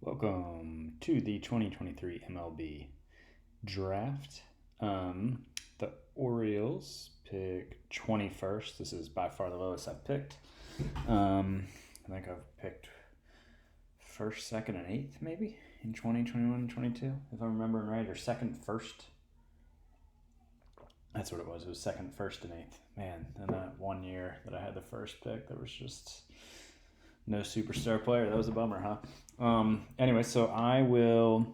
Welcome to the 2023 MLB draft. The Orioles pick 21st. This is by far the lowest I've picked. I think I've picked first, second, and eighth maybe in 2021 and 22, if I'm remembering right, or second, first. That's what it was. It was second, first, and eighth. Man, in that 1 year that I had the first pick, there was just no superstar player. That was a bummer, huh? Anyway, so I will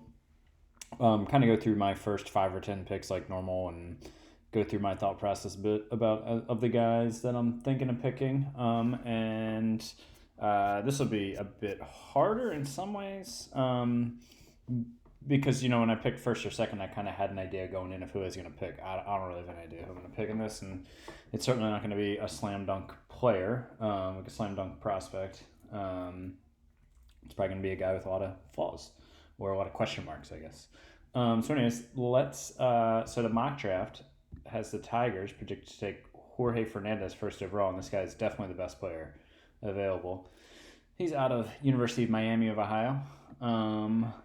kind of go through my first 5 or 10 picks like normal and go through my thought process a bit about of the guys that I'm thinking of picking. And this will be a bit harder in some ways because, when I picked first or second, I kind of had an idea going in of who I was going to pick. I don't really have an idea who I'm going to pick in this, and it's certainly not going to be a slam dunk player, like a slam dunk prospect. It's probably going to be a guy with a lot of flaws or a lot of question marks, I guess. So anyways, so the mock draft has the Tigers projected to take Jorge Fernandez first overall, and this guy is definitely the best player available. He's out of University of Miami of Ohio.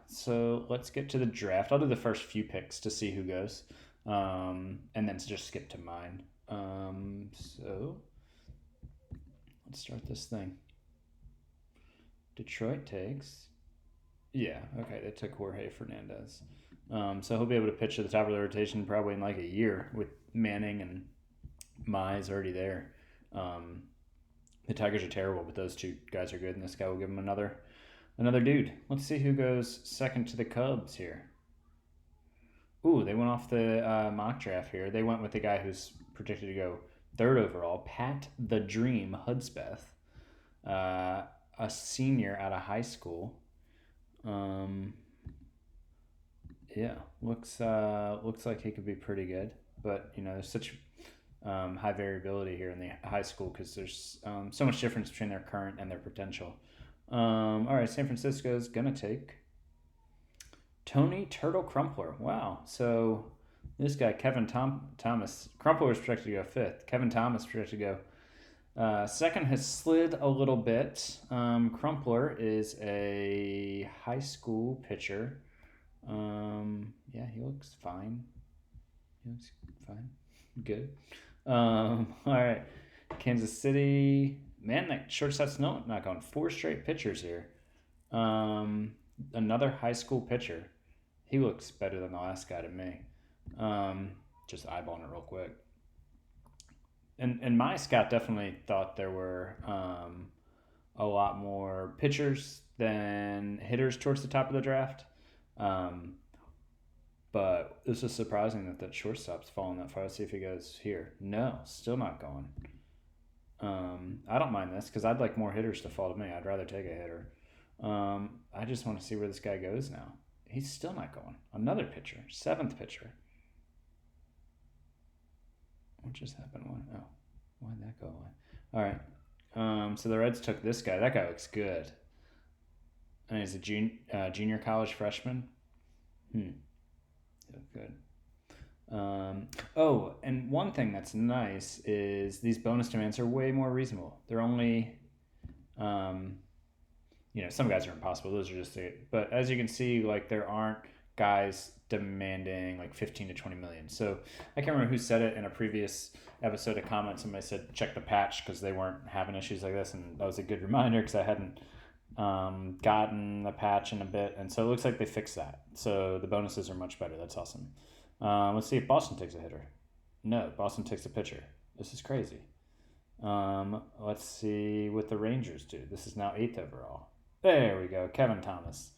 So let's get to the draft. I'll do the first few picks to see who goes, and then just skip to mine. So let's start this thing. Detroit takes. Yeah, okay, they took Jorge Fernandez. So he'll be able to pitch at the top of the rotation probably in like a year with Manning and Mize already there. The Tigers are terrible, but those two guys are good, and this guy will give them another dude. Let's see who goes second to the Cubs here. Ooh, they went off the mock draft here. They went with the guy who's predicted to go third overall, Pat the Dream Hudspeth. A senior out of high school. Looks like he could be pretty good, but there's such high variability here in the high school because there's so much difference between their current and their potential. All right, San Francisco's gonna take Tony Turtle Crumpler. Wow, so this guy Kevin Thomas Crumpler was projected to go fifth. Kevin Thomas projected to go second. Has slid a little bit. Crumpler is a high school pitcher. He looks fine. Good. All right. Kansas City. Man, that shortstop's not going. 4 straight pitchers here. Another high school pitcher. He looks better than the last guy to me. Just eyeballing it real quick. And my scout definitely thought there were a lot more pitchers than hitters towards the top of the draft. But this is surprising that shortstop's falling that far. Let's see if he goes here. No, still not going. I don't mind this because I'd like more hitters to fall to me. I'd rather take a hitter. I just want to see where this guy goes now. He's still not going. Another pitcher, 7th pitcher. What just happened? Why'd that go away? All right. So the Reds took this guy. That guy looks good. And he's a junior college freshman. Good. And one thing that's nice is these bonus demands are way more reasonable. They're only, some guys are impossible. Those are just but as you can see, like there aren't guys demanding like 15 to 20 million. So I can't remember who said it in a previous episode of comments. Somebody said check the patch because they weren't having issues like this, and that was a good reminder because I hadn't gotten the patch in a bit, and so it looks like they fixed that. So the bonuses are much better. That's awesome. Let's see if Boston takes a hitter. No, Boston takes a pitcher. This is crazy. Let's see what the Rangers do. This is now 8th overall. There we go. Kevin Thomas.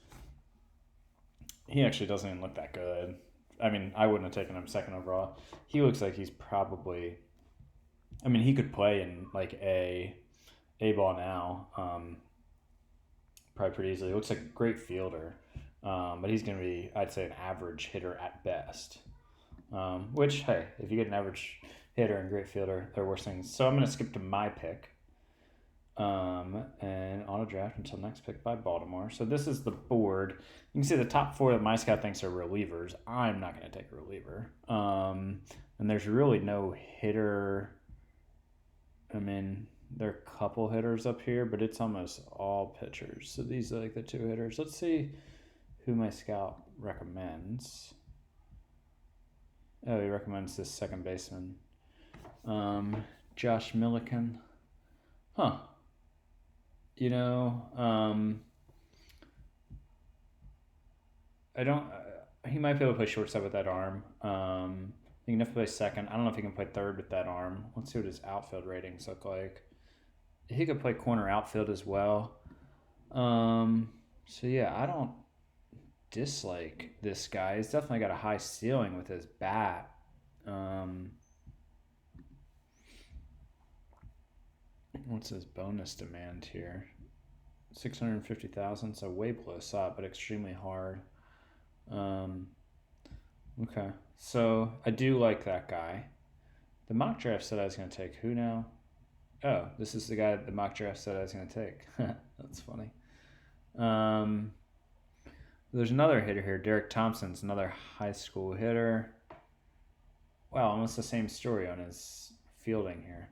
He actually doesn't even look that good. I mean, I wouldn't have taken him 2nd overall. He looks like he's probably... he could play in like a ball now. Probably pretty easily. He looks like a great fielder. But he's going to be, I'd say, an average hitter at best. Which, hey, if you get an average hitter and great fielder, there are worse things. So I'm going to skip to my pick. And auto draft until next pick by Baltimore. So this is the board. You can see the top 4 that my scout thinks are relievers. I'm not going to take a reliever. And there's really no hitter. there are a couple hitters up here, but it's almost all pitchers. So these are like the 2 hitters. Let's see who my scout recommends. Oh, he recommends this second baseman. Josh Milliken. Huh. You know, I don't. He might be able to play shortstop with that arm. He can definitely play second. I don't know if he can play third with that arm. Let's see what his outfield ratings look like. He could play corner outfield as well. So yeah, I don't dislike this guy. He's definitely got a high ceiling with his bat. What's his bonus demand here? 650,000, so way below SOT, but extremely hard. Okay, so I do like that guy. The mock draft said I was going to take who now? Oh, this is the guy that the mock draft said I was going to take. That's funny. There's another hitter here. Derek Thompson's another high school hitter. Wow, almost the same story on his fielding here.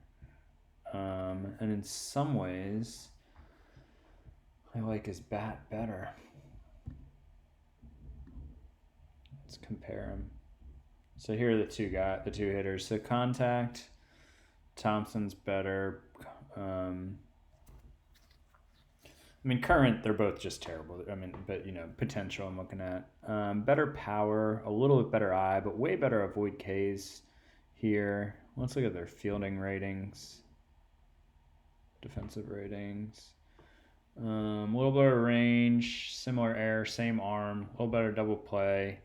And in some ways, I like his bat better. Let's compare them. So here are the two hitters. So contact, Thompson's better. I mean, current, they're both just terrible. I mean, but potential I'm looking at. Better power, a little bit better eye, but way better avoid Ks here. Let's look at their fielding ratings, defensive ratings. A little better range, similar air, same arm, a little better double play.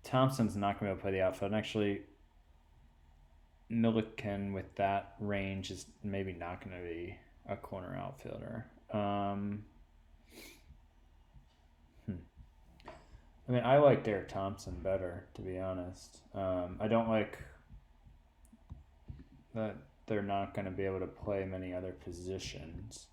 Thompson's not going to be able to play the outfield. And actually, Milliken with that range is maybe not going to be a corner outfielder. I mean, I like Derek Thompson better, to be honest. I don't like that they're not going to be able to play many other positions.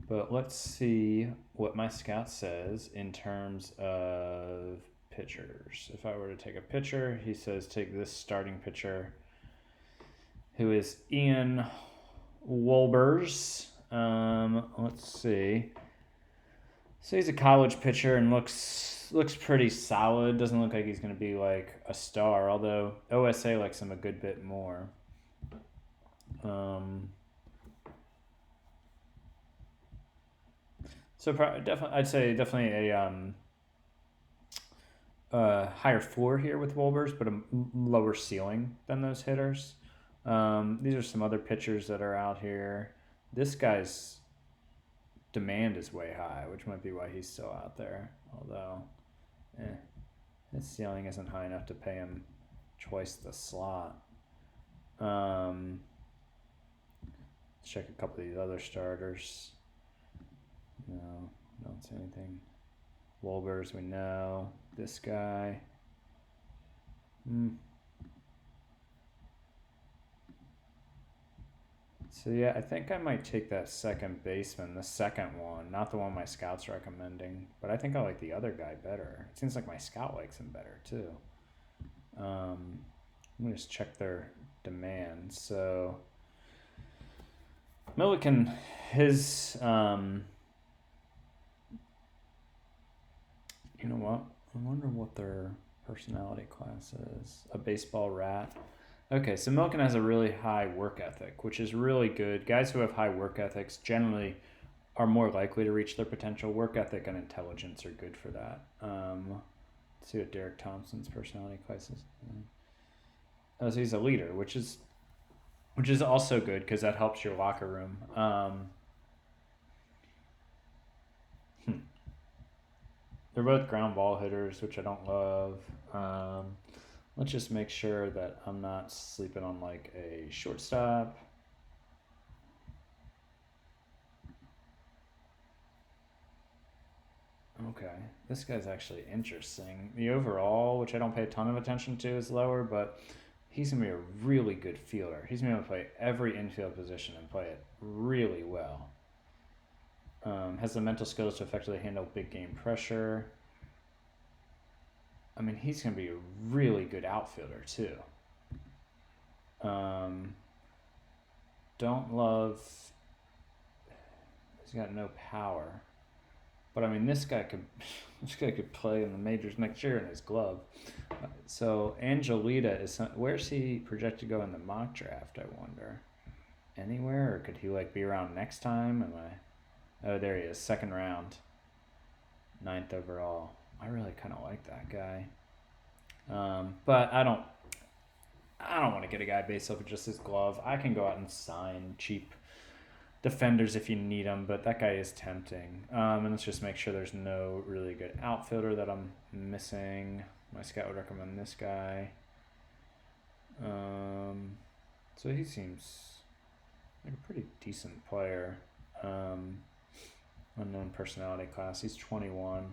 But let's see what my scout says in terms of pitchers. If I were to take a pitcher, he says take this starting pitcher, who is Ian Wolbers. Let's see. So he's a college pitcher and looks pretty solid. Doesn't look like he's going to be like a star, although OSA likes him a good bit more. So I'd say definitely a higher floor here with Wolbers, but a lower ceiling than those hitters. These are some other pitchers that are out here. This guy's demand is way high, which might be why he's still out there. Although, his ceiling isn't high enough to pay him twice the slot. Let's check a couple of these other starters. No, don't see anything. Wolbers, we know. This guy. So yeah, I think I might take that second baseman, the second one, not the one my scout's recommending, but I think I like the other guy better. It seems like my scout likes him better too. I'm gonna just check their demands. So Milliken, his you know what? I wonder what their personality class is. A baseball rat. Okay, so Milliken has a really high work ethic, which is really good. Guys who have high work ethics generally are more likely to reach their potential. Work ethic and intelligence are good for that. Let's see what Derek Thompson's personality class is. Oh, so he's a leader, which is also good because that helps your locker room. They're both ground ball hitters, which I don't love. Let's just make sure that I'm not sleeping on like a shortstop. Okay, this guy's actually interesting. The overall, which I don't pay a ton of attention to, is lower, but he's going to be a really good fielder. He's going to be able to play every infield position and play it really well. Has the mental skills to effectively handle big game pressure. I mean, he's going to be a really good outfielder too. Don't love. He's got no power, but I mean, this guy could play in the majors next year in his glove. So Angelita is. Where's he projected to go in the mock draft? I wonder. Anywhere, or could he like be around next time? Am I? Oh, there he is, 2nd round, 9th overall. I really kind of like that guy, but I don't want to get a guy based off of just his glove. I can go out and sign cheap defenders if you need them, but that guy is tempting. And let's just make sure there's no really good outfielder that I'm missing. My scout would recommend this guy. So he seems like a pretty decent player. Unknown personality class. He's 21.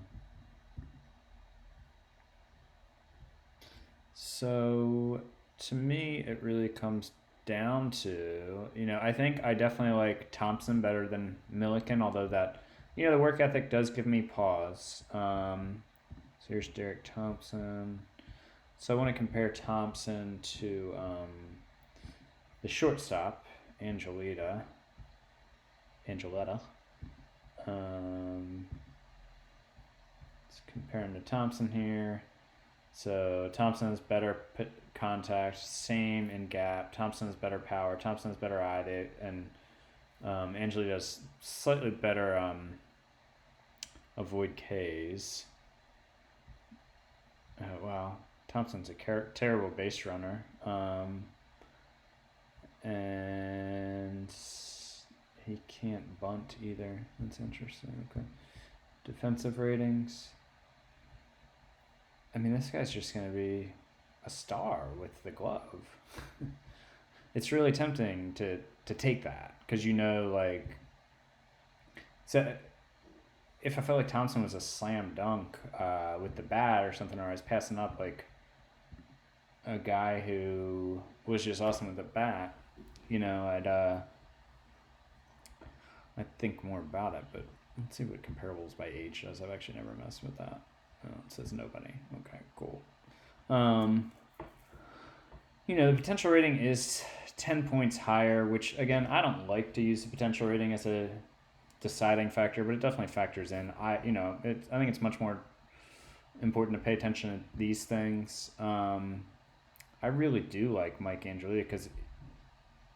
So to me, it really comes down to, I think I definitely like Thompson better than Milliken, although that, the work ethic does give me pause. So here's Derek Thompson. So I want to compare Thompson to the shortstop, Angeletta. Let's compare him to Thompson here. So Thompson has better contact, same in gap. Thompson has better power. Thompson has better eye, and Angelita does slightly better avoid Ks. Oh wow, Thompson's a terrible base runner, and he can't bunt either. That's interesting. Okay, defensive ratings. I mean, this guy's just going to be a star with the glove. It's really tempting to take that because so if I felt like Thompson was a slam dunk with the bat or something, or I was passing up like a guy who was just awesome with the bat, I'd think more about it. But let's see what comparables by age does. I've actually never messed with that. Oh, it says nobody. Okay, cool. The potential rating is 10 points higher, which again, I don't like to use the potential rating as a deciding factor, but it definitely factors in. I think it's much more important to pay attention to these things. I really do like Mike Angelita because it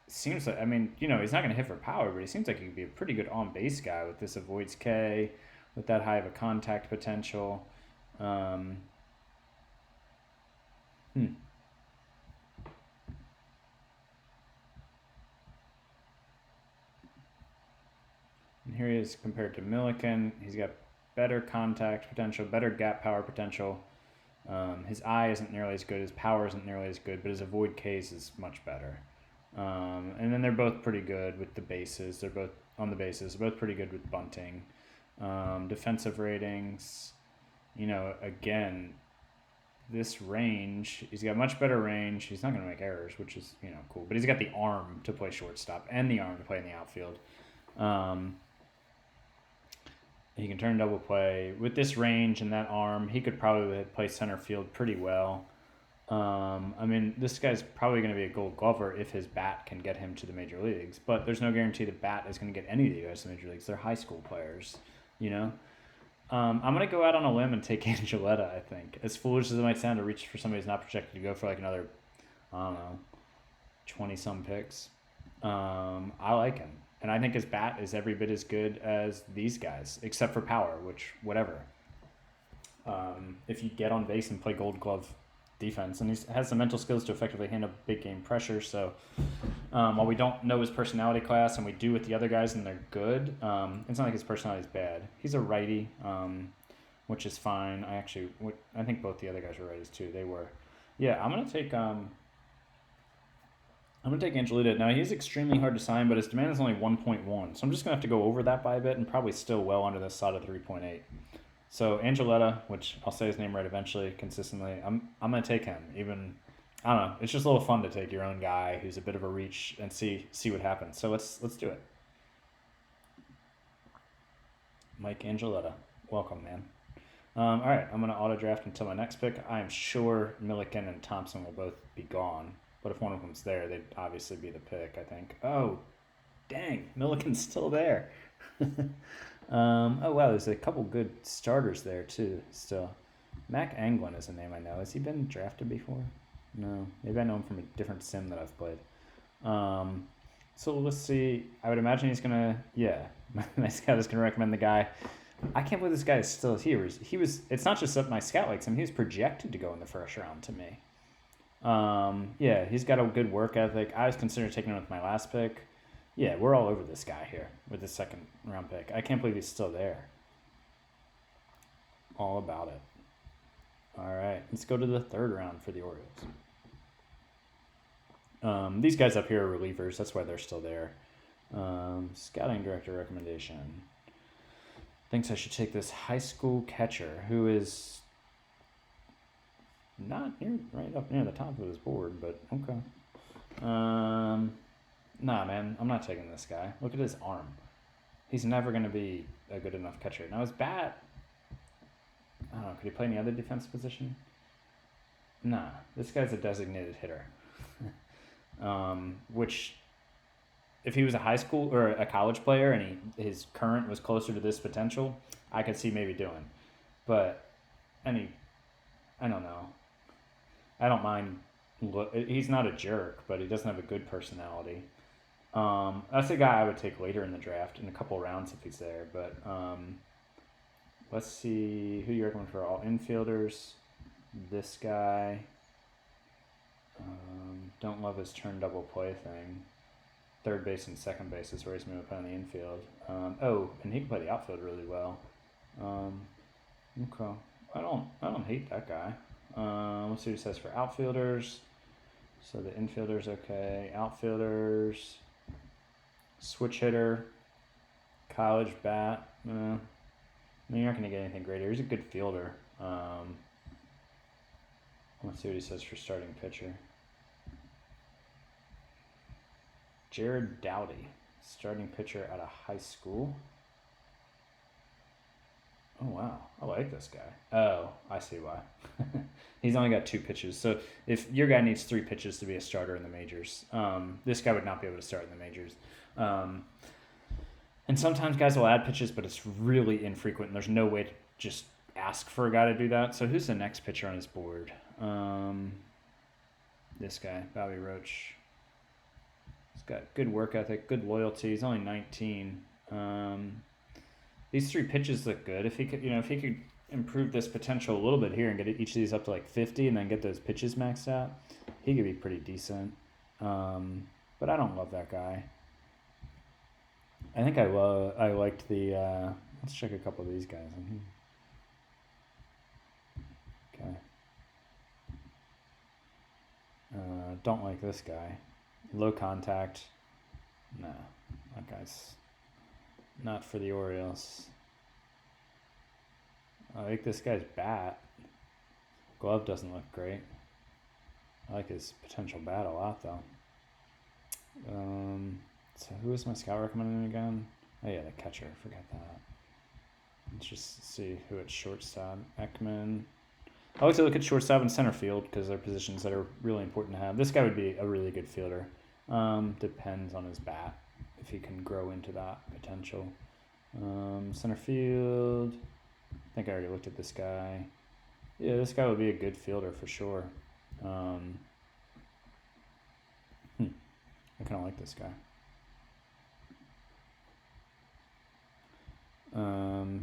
seems like, he's not going to hit for power, but he seems like he could be a pretty good on-base guy with this avoids K, with that high of a contact potential. And here he is compared to Milliken. He's got better contact potential, better gap power potential. His eye isn't nearly as good, his power isn't nearly as good, but his avoid Ks is much better. And then they're both pretty good with the bases. They're both on the bases. They're both pretty good with bunting. Defensive ratings, again, this range, he's got much better range. He's not going to make errors, which is, cool. But he's got the arm to play shortstop and the arm to play in the outfield. He can turn double play. With this range and that arm, he could probably play center field pretty well. This guy's probably going to be a Gold Glover if his bat can get him to the major leagues. But there's no guarantee the bat is going to get any of the guys to the major leagues. They're high school players, I'm going to go out on a limb and take Angeletta, I think. As foolish as it might sound to reach for somebody who's not projected to go for like another, 20-some picks. I like him. And I think his bat is every bit as good as these guys, except for power, which, whatever. If you get on base and play Gold Glove defense, and he has the mental skills to effectively handle big game pressure, so while we don't know his personality class and we do with the other guys and they're good, it's not like his personality is bad. He's a righty, which is fine. I think both the other guys were righties too. They were. Yeah, I'm gonna take Angelita. Now he's extremely hard to sign, but his demand is only 1.1, so I'm just gonna have to go over that by a bit and probably still well under the side of 3.8. So Angeletta, which I'll say his name right eventually, consistently, I'm gonna take him. Even, I don't know, it's just a little fun to take your own guy who's a bit of a reach and see what happens. So let's do it. Mike Angeletta, welcome, man. All right, I'm going to auto draft until my next pick. I am sure Milliken and Thompson will both be gone. But if one of them's there, they'd obviously be the pick, I think. Oh, dang. Milliken's still there. Oh, wow. There's a couple good starters there, too, still. Mac Anglin is a name I know. Has he been drafted before? No. Maybe I know him from a different sim that I've played. So let's see. I would imagine he's going to, yeah. My scout is going to recommend the guy. I can't believe this guy is still here. It's not just that my scout likes him. He was projected to go in the first round to me. Yeah, he's got a good work ethic. I was considering taking him with my last pick. Yeah, we're all over this guy here with the second round pick. I can't believe he's still there. All about it. All right, let's go to the third round for the Orioles. These guys up here are relievers. That's why they're still there. Scouting director recommendation. Thinks I should take this high school catcher who is not right up near the top of his board, but okay. Nah, man, I'm not taking this guy. Look at his arm. He's never going to be a good enough catcher. Now his bat, I don't know, could he play any other defensive position? Nah, this guy's a designated hitter. Which, if he was a high school or a college player and his current was closer to this potential, I could see maybe doing. But, I don't know. I don't mind. He's not a jerk, but he doesn't have a good personality. That's a guy I would take later in the draft in a couple rounds if he's there. But let's see who you recommend for all infielders. This guy. Don't love his turn double play thing. Third base and second base is where he's moving up on the infield. And he can play the outfield really well. Okay. I don't hate that guy. Let's see what he says for outfielders. So the infielders, okay. Outfielders. Switch hitter. College bat. I mean, you're not going to get anything greater. He's a good fielder. Let's see what he says for starting pitcher. Jared Dowdy, starting pitcher at a high school. Oh, wow. I like this guy. Oh, I see why. He's only got 2 pitches. So if your guy needs 3 pitches to be a starter in the majors, this guy would not be able to start in the majors. And sometimes guys will add pitches, but it's really infrequent, and there's no way to just ask for a guy to do that. So who's the next pitcher on his board? This guy, Bobby Roach. He's got good work ethic, good loyalty. He's only 19. These 3 pitches look good. If he could improve this potential a little bit here and get each of these up to like 50 and then get those pitches maxed out, he could be pretty decent. But I don't love that guy. I think I liked the, let's check a couple of these guys. Okay. Don't like this guy. Low contact. No, that guy's not for the Orioles. I like this guy's bat. Glove doesn't look great. I like his potential bat a lot, though. So who is my scout recommending again? Oh yeah, the catcher. Forget that. Let's just see who at shortstop. Ekman. I like to look at shortstop and center field because they're positions that are really important to have. This guy would be a really good fielder. Depends on his bat if he can grow into that potential. Center field. I think I already looked at this guy. Yeah, this guy would be a good fielder for sure. I kind of like this guy.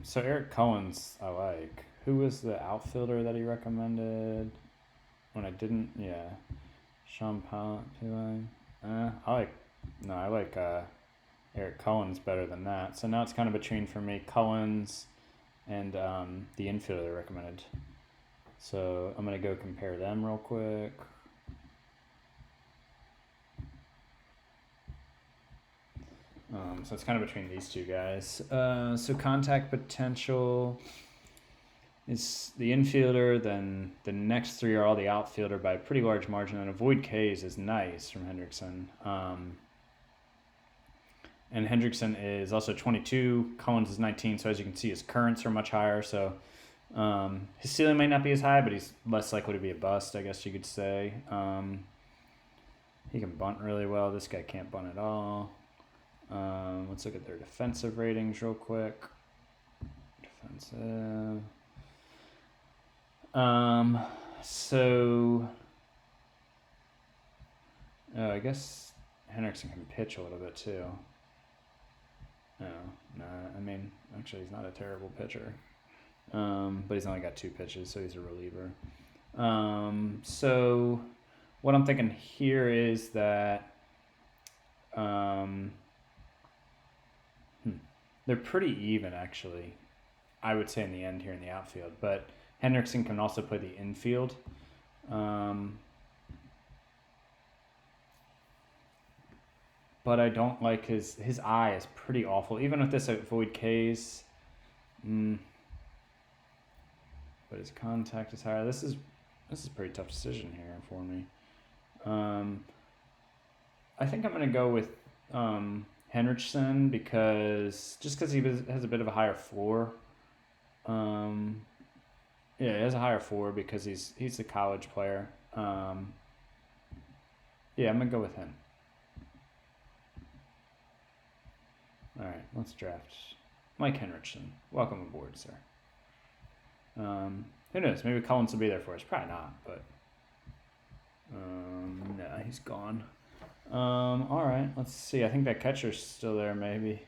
So Eric Cohen's I like. Who was the outfielder that he recommended when I didn't? Yeah. Sean Pollock. I like Eric Cohen's better than that. So now it's kind of between for me Cohen's and the infielder I recommended. So I'm going to go compare them real quick. So it's kind of between these 2 guys. So contact potential is the infielder, then the next 3 are all the outfielder by a pretty large margin, and avoid Ks is nice from Hendrickson. And Hendrickson is also 22, Collins is 19, so as you can see his currents are much higher, so His ceiling might not be as high, but he's less likely to be a bust, I guess you could say. He can bunt really well. This guy can't bunt at all. Let's look at their defensive ratings real quick. Defensive. I guess Hendrickson can pitch a little bit too. I mean, actually, he's not a terrible pitcher. But he's only got 2 pitches, so he's a reliever. So what I'm thinking here is that they're pretty even, actually, I would say, in the end here in the outfield. But Hendrickson can also play the infield. But I don't like his eye is pretty awful. Even with this avoid Ks. But his contact is higher. This is a pretty tough decision here for me. I think I'm going to go with Hendrickson because he has a bit of a higher floor. He has a higher floor because he's a college player. I'm going to go with him. All right, let's draft Mike Hendrickson. Welcome aboard, sir. Who knows? Maybe Collins will be there for us. Probably not, but no, he's gone. All right, let's see. I think that catcher's still there. Maybe.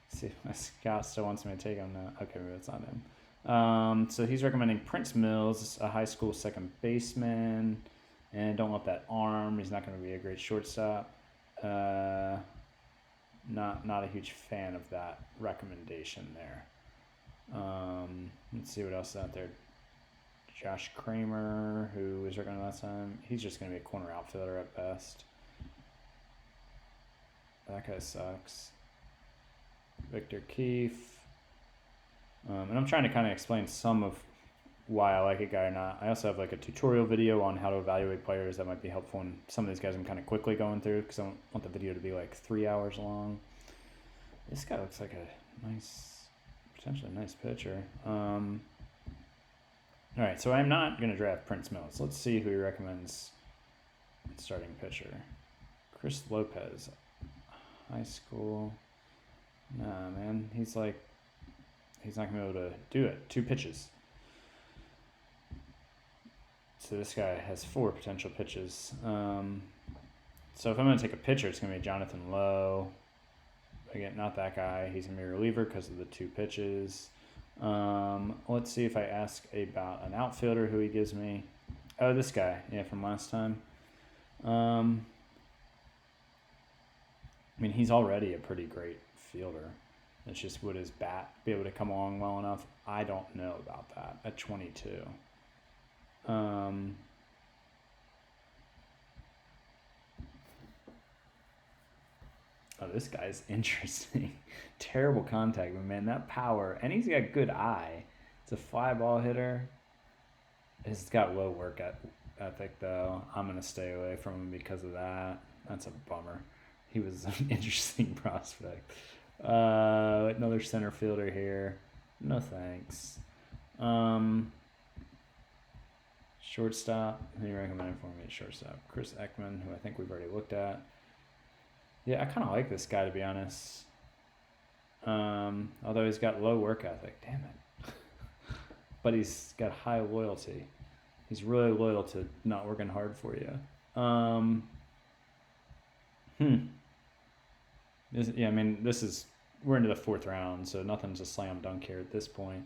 Let's see if my scout still wants me to take him now. Okay, maybe that's not him. So he's recommending Prince Mills, a high school second baseman, and don't want that arm. He's not going to be a great shortstop. Not a huge fan of that recommendation there. Let's see what else is out there. Josh Kramer, who was recommended last time. He's just going to be a corner outfielder at best. That guy sucks. Victor Keefe. And I'm trying to kind of explain some of why I like a guy or not. I also have like a tutorial video on how to evaluate players that might be helpful, and some of these guys I'm kind of quickly going through because I don't want the video to be like 3 hours long. This guy looks like a potentially nice pitcher. All right, so I'm not going to draft Prince Mills. Let's see who he recommends starting pitcher. Chris Lopez, high school. Nah, man, he's not going to be able to do it. 2 pitches. So this guy has 4 potential pitches. So if I'm going to take a pitcher, it's going to be Jonathan Lowe. Again, not that guy. He's going to be a reliever because of the 2 pitches. Let's see if I ask about an outfielder who he gives me. Oh, this guy. Yeah, from last time. I mean, he's already a pretty great fielder. It's just, would his bat be able to come along well enough? I don't know about that at 22. Oh, this guy's interesting. Terrible contact, but man, that power, and he's got good eye. It's a fly ball hitter. He's got low work ethic, though. I'm going to stay away from him because of that. That's a bummer. He was an interesting prospect. Another center fielder here. No thanks. Shortstop. Who are you recommending for me at shortstop? Chris Ekman, who I think we've already looked at. Yeah, I kind of like this guy, to be honest. Although he's got low work ethic. Damn it. But he's got high loyalty. He's really loyal to not working hard for you. We're into the 4th round, so nothing's a slam dunk here at this point.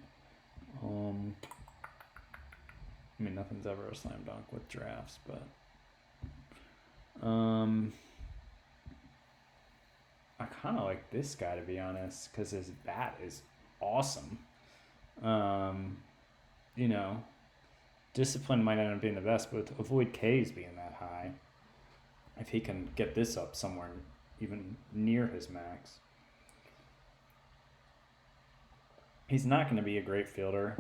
Nothing's ever a slam dunk with drafts, but I kind of like this guy, to be honest, because his bat is awesome. Discipline might end up being the best, but avoid Ks being that high. If he can get this up somewhere even near his max. He's not going to be a great fielder.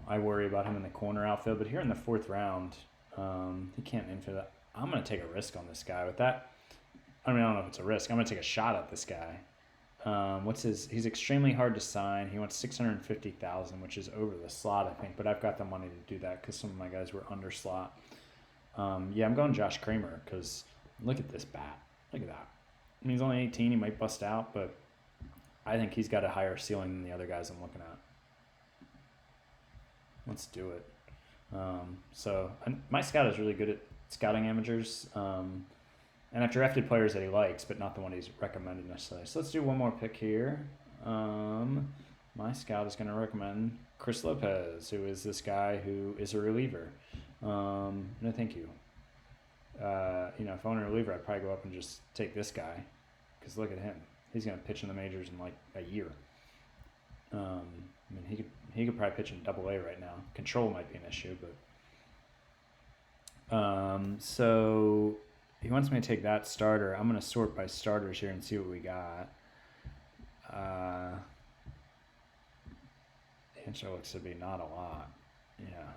I worry about him in the corner outfield, but here in the 4th round, he can't infield that. I'm going to take a risk on this guy with that. I don't know if it's a risk. I'm going to take a shot at this guy. He's extremely hard to sign. He wants 650,000, which is over the slot, I think. But I've got the money to do that because some of my guys were under slot. Yeah, I'm going Josh Kramer because look at this bat. Look at that. I mean, he's only 18. He might bust out, but I think he's got a higher ceiling than the other guys I'm looking at. Let's do it. My scout is really good at scouting amateurs. And I've drafted players that he likes, but not the one he's recommended necessarily. So let's do one more pick here. My scout is going to recommend Chris Lopez, who is this guy who is a reliever. No, thank you. If I want a reliever, I'd probably go up and just take this guy, because look at him. He's going to pitch in the majors in like a year. He could probably pitch in Double-A right now. Control might be an issue, but so he wants me to take that starter. I'm going to sort by starters here and see what we got. The answer looks to be not a lot. Yeah.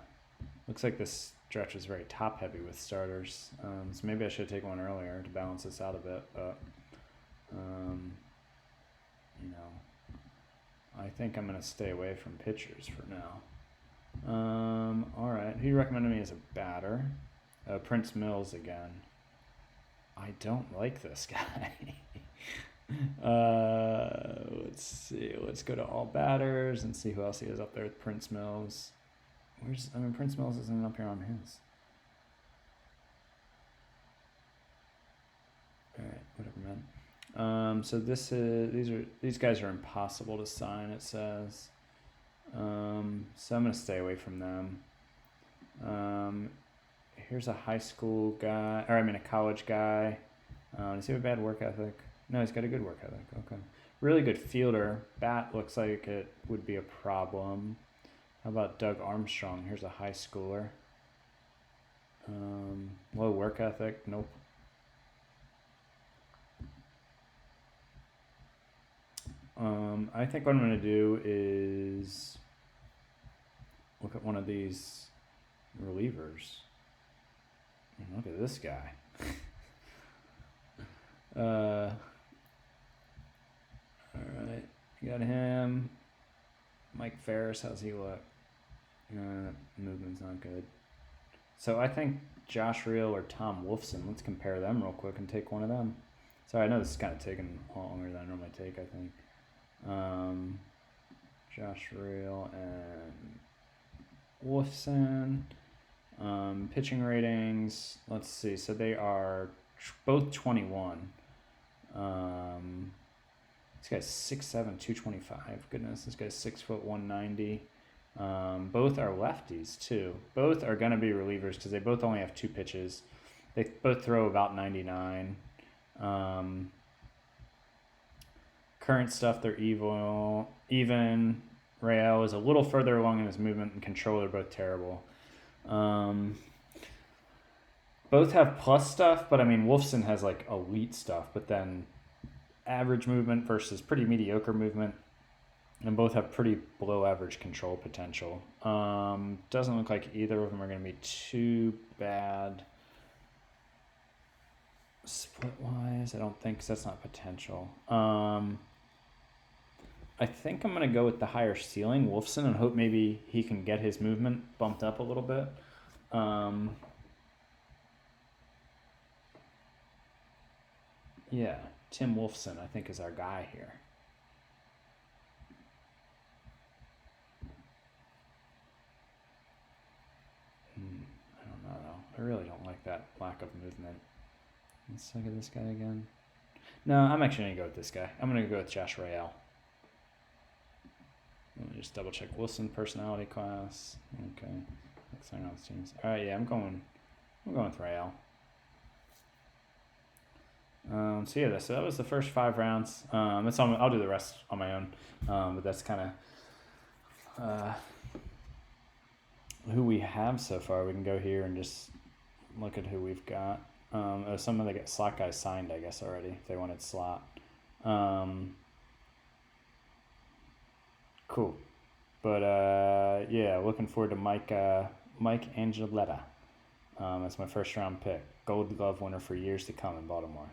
Looks like this stretch is very top heavy with starters. So maybe I should take one earlier to balance this out a bit. But, I think I'm going to stay away from pitchers for now. All right. Who recommended me as a batter? Prince Mills again. I don't like this guy. Let's see. Let's go to all batters and see who else he has up there with Prince Mills. Prince Mills isn't up here on his. All right, whatever, man. So these guys are impossible to sign, it says. So I'm gonna stay away from them. Here's a high school guy, a college guy. Does he have a bad work ethic? No, he's got a good work ethic. Okay. Really good fielder. Bat looks like it would be a problem. How about Doug Armstrong? Here's a high schooler. Low work ethic. Nope. I think what I'm going to do is look at one of these relievers. Look at this guy. All right, you got him. Mike Ferris, how's he look? Movement's not good. So I think Josh Reel or Tom Wolfson. Let's compare them real quick and take one of them. Sorry, I know this is kind of taking longer than I normally take, I think. Josh Reel and Wolfson. Pitching ratings, let's see. So they are both 21. This guy's 6'7", 225. Goodness, this guy's 6 foot 190. Both are lefties too. Both are going to be relievers because they both only have 2 pitches. They both throw about 99. Current stuff, they're even. Rael is a little further along in his movement and control. They're both terrible. Both have plus stuff, but Wolfson has like elite stuff, but then average movement versus pretty mediocre movement, and both have pretty below average control potential. Doesn't look like either of them are going to be too bad split wise. I don't think, 'cause that's not potential. I think I'm going to go with the higher ceiling, Wolfson, and hope maybe he can get his movement bumped up a little bit. Yeah, Tim Wolfson, I think, is our guy here. I don't know, though. I really don't like that lack of movement. Let's look at this guy again. No, I'm actually going to go with this guy. I'm going to go with Josh Rael. Let me just double check. Wilson personality class. Okay. Next thing on the teams. All right, yeah, I'm going with Rael. So that was the first 5 rounds. I'll do the rest on my own. But that's kind of who we have so far. We can go here and just look at who we've got. Some of the slot guys signed, I guess, already, if they wanted slot. Cool. But yeah, looking forward to Mike Angeletta. That's my first round pick. Gold Glove winner for years to come in Baltimore.